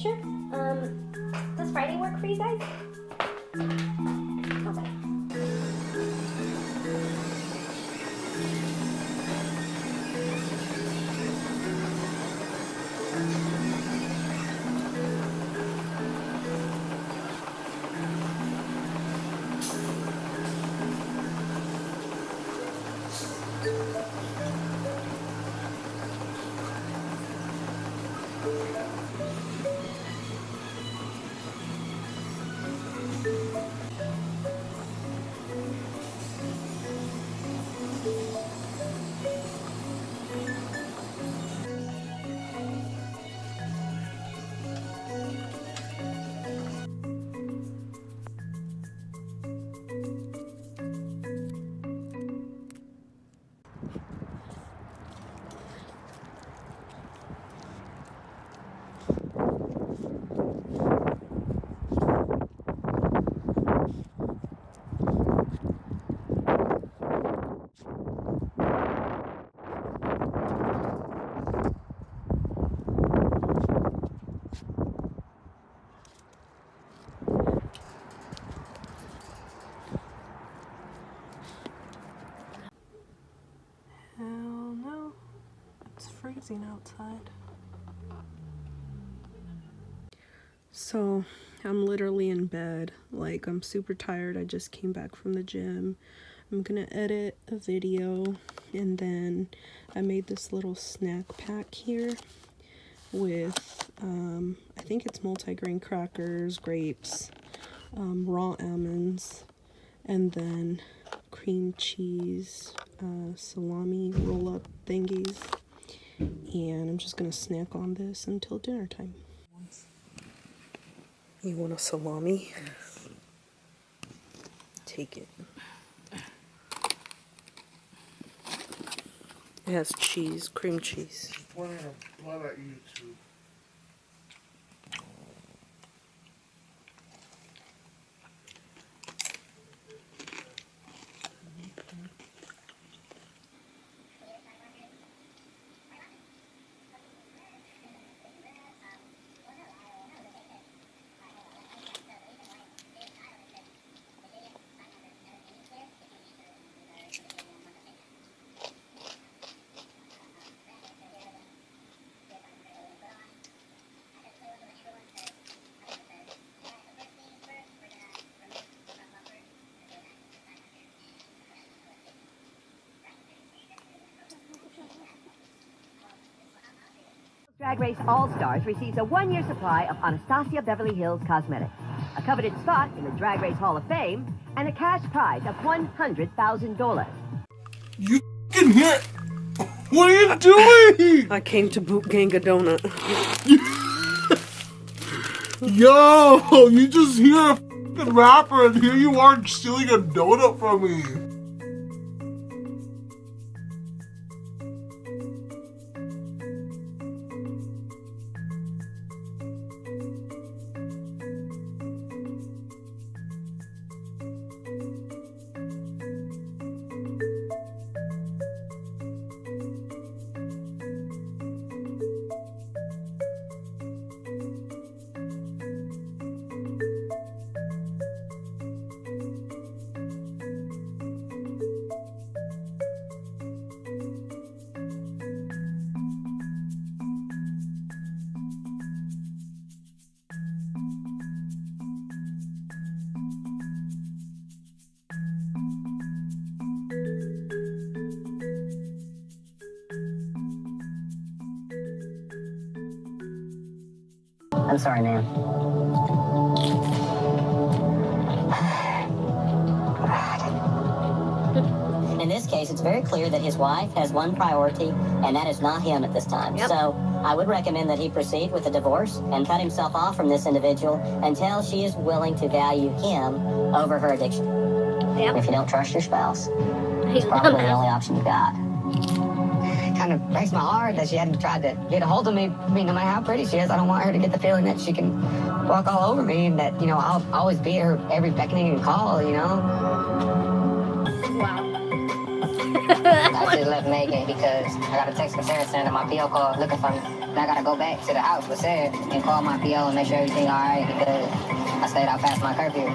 Sure. Does Friday work for you guys? Okay. Hell no, it's freezing outside. So I'm literally in bed, like I'm super tired. I just came back from the gym. I'm gonna edit a video, and then I made this little snack pack here with I think it's multigrain crackers, grapes, raw almonds, and then cream cheese salami roll-up thingies. And I'm just gonna snack on this until dinner time. You want a salami? Take it. It has cheese, cream cheese. What about YouTube? Drag Race All-Stars receives a one-year supply of Anastasia Beverly Hills Cosmetics, a coveted spot in the Drag Race Hall of Fame, and a cash prize of $100,000. You can hear. What are you doing? I came to boot gang a donut. Yo, you just hear a f***ing rapper and here you are stealing a donut from me. I'm sorry, ma'am. In this case, it's very clear that his wife has one priority, and that is not him at this time. Yep. So I would recommend that he proceed with a divorce and cut himself off from this individual until she is willing to value him over her addiction. Yep. If you don't trust your spouse, it's probably the only option you got. It kind of breaks my heart that she hadn't tried to get a hold of me. I mean, no matter how pretty she is, I don't want her to get the feeling that she can walk all over me and that, you know, I'll always be at her every beckoning and call, you know? Wow. I just left Megan because I got a text from Sarah saying that my PO called looking for me. And I got to go back to the house with Sarah and call my PO and make sure everything all right because I stayed out past my curfew.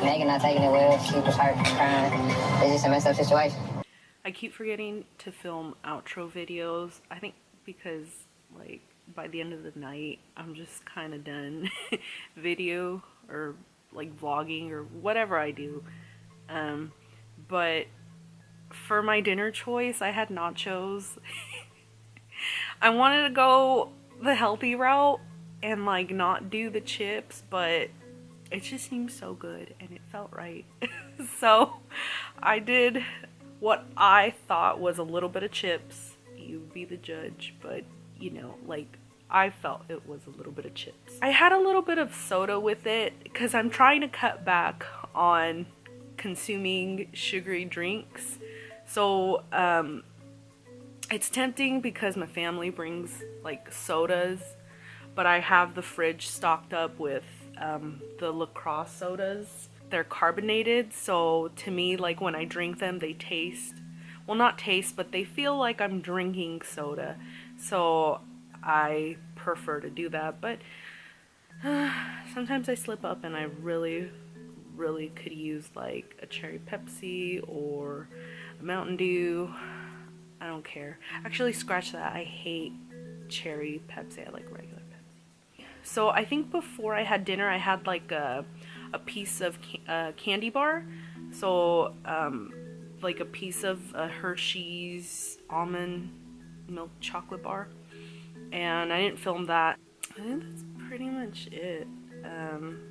Megan not taking it well. She was hurt, crying. It's just a messed up situation. I keep forgetting to film outro videos. I think because, like, by the end of the night, I'm just kind of done video or, like, vlogging or whatever I do. But for my dinner choice, I had nachos. I wanted to go the healthy route and, like, not do the chips, but it just seemed so good and it felt right. So I did what I thought was a little bit of chips. You be the judge, but you know, like, I felt it was a little bit of chips. I had a little bit of soda with it because I'm trying to cut back on consuming sugary drinks. So it's tempting because my family brings like sodas, but I have the fridge stocked up with the LaCrosse sodas. They're carbonated, so to me, like, when I drink them, they taste, well, not taste, but they feel like I'm drinking soda. So I prefer to do that, but sometimes I slip up and I really could use like a cherry Pepsi or a Mountain Dew. I don't care. Actually, scratch that. I hate cherry Pepsi. I like regular Pepsi. So I think before I had dinner, I had like a piece of candy bar. So like a piece of a Hershey's almond milk chocolate bar. And I didn't film that. I think that's pretty much it.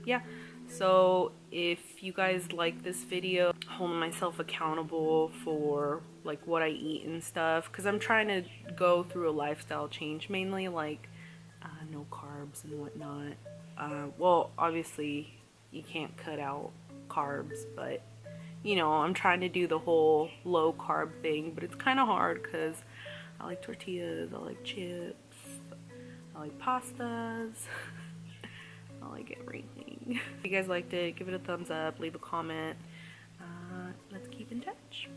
Yeah. So if you guys like this video, holding myself accountable for like what I eat and stuff, because I'm trying to go through a lifestyle change, mainly like no carbs and whatnot. Well, obviously you can't cut out carbs, but you know, I'm trying to do the whole low carb thing, but it's kind of hard because I like tortillas, I like chips, I like pastas, I like everything. If you guys liked it, give it a thumbs up, leave a comment. Let's keep in touch.